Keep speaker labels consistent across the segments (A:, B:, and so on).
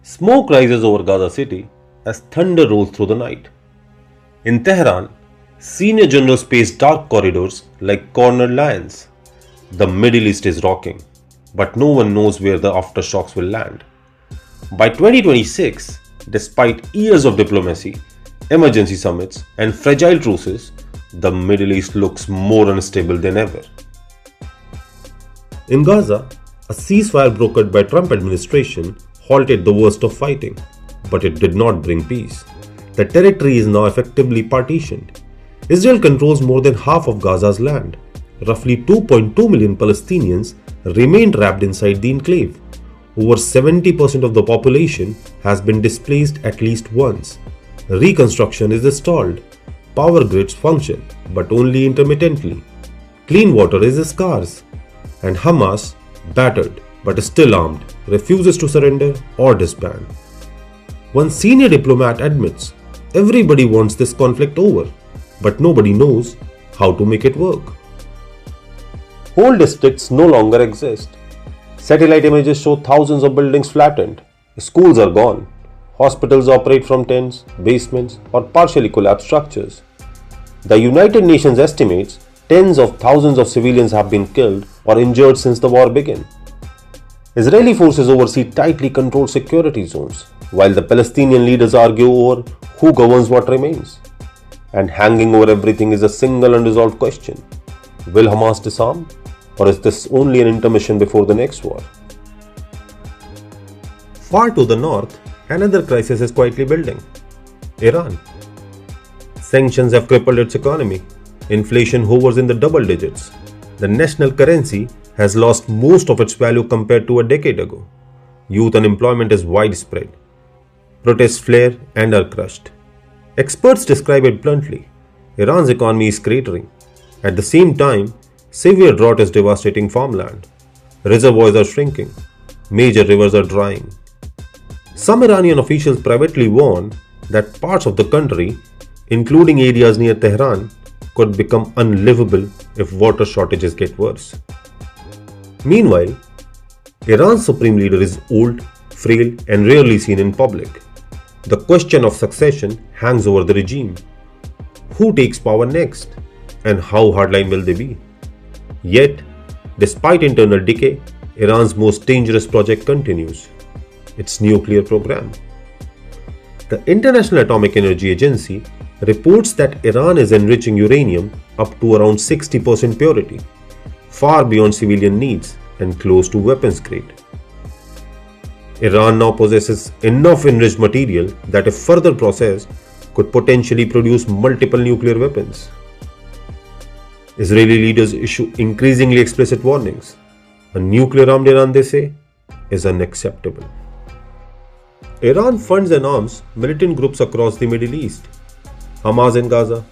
A: Smoke rises over Gaza city as thunder rolls through the night. In Tehran, senior generals pace dark corridors like cornered lions. The Middle East is rocking, but no one knows where the aftershocks will land. By 2026, despite years of diplomacy, emergency summits, and fragile truces, the Middle East looks more unstable than ever. In Gaza, a ceasefire brokered by Trump administration halted the worst of fighting, but it did not bring peace. The territory is now effectively partitioned. Israel controls more than half of Gaza's land. Roughly 2.2 million Palestinians remain trapped inside the enclave. Over 70% of the population has been displaced at least once. Reconstruction is stalled. Power grids function, but only intermittently. Clean water is scarce. And Hamas, battered but still armed, refuses to surrender or disband. One senior diplomat admits, everybody wants this conflict over, but nobody knows how to make it work. Whole districts no longer exist. Satellite images show thousands of buildings flattened. Schools are gone. Hospitals operate from tents, basements, or partially collapsed structures. The United Nations estimates tens of thousands of civilians have been killed or injured since the war began. Israeli forces oversee tightly controlled security zones, while the Palestinian leaders argue over who governs what remains. And hanging over everything is a single unresolved question. Will Hamas disarm? Or is this only an intermission before the next war? Far to the north, another crisis is quietly building. Iran. Sanctions have crippled its economy. Inflation hovers in the double digits. The national currency has lost most of its value compared to a decade ago. Youth unemployment is widespread. Protests flare and are crushed. Experts describe it bluntly. Iran's economy is cratering. At the same time, severe drought is devastating farmland. Reservoirs are shrinking. Major rivers are drying. Some Iranian officials privately warn that parts of the country, including areas near Tehran, could become unlivable if water shortages get worse. Meanwhile, Iran's supreme leader is old, frail, and rarely seen in public. The question of succession hangs over the regime. Who takes power next? And how hardline will they be? Yet, despite internal decay, Iran's most dangerous project continues: its nuclear program. The International Atomic Energy Agency reports that Iran is enriching uranium up to around 60% purity, far beyond civilian needs and close to weapons grade. Iran now possesses enough enriched material that, if further processed, could potentially produce multiple nuclear weapons. Israeli leaders issue increasingly explicit warnings. A nuclear-armed Iran, they say, is unacceptable. Iran funds and arms militant groups across the Middle East. Hamas in Gaza,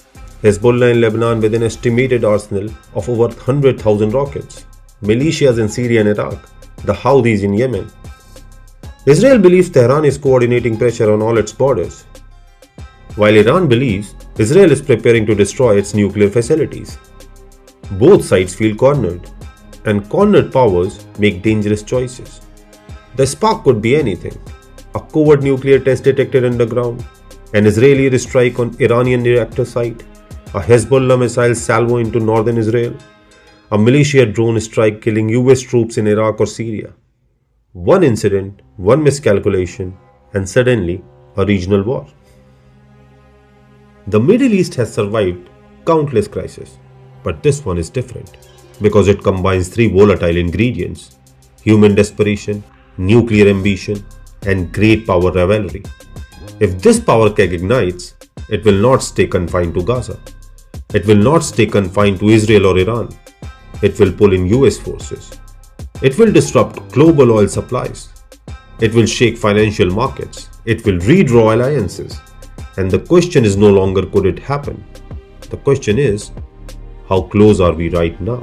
A: Hezbollah in Lebanon with an estimated arsenal of over 100,000 rockets, militias in Syria and Iraq, the Houthis in Yemen. Israel believes Tehran is coordinating pressure on all its borders, while Iran believes Israel is preparing to destroy its nuclear facilities. Both sides feel cornered, and cornered powers make dangerous choices. The spark could be anything: a covert nuclear test detected underground, an Israeli airstrike on Iranian reactor site, a Hezbollah missile salvo into northern Israel, a militia drone strike killing US troops in Iraq or Syria. One incident, one miscalculation, and suddenly a regional war. The Middle East has survived countless crises, but this one is different because it combines three volatile ingredients: human desperation, nuclear ambition, and great power rivalry. If this power keg ignites, it will not stay confined to Gaza. It will not stay confined to Israel or Iran. It will pull in US forces. It will disrupt global oil supplies. It will shake financial markets. It will redraw alliances. And the question is no longer could it happen. The question is, how close are we right now?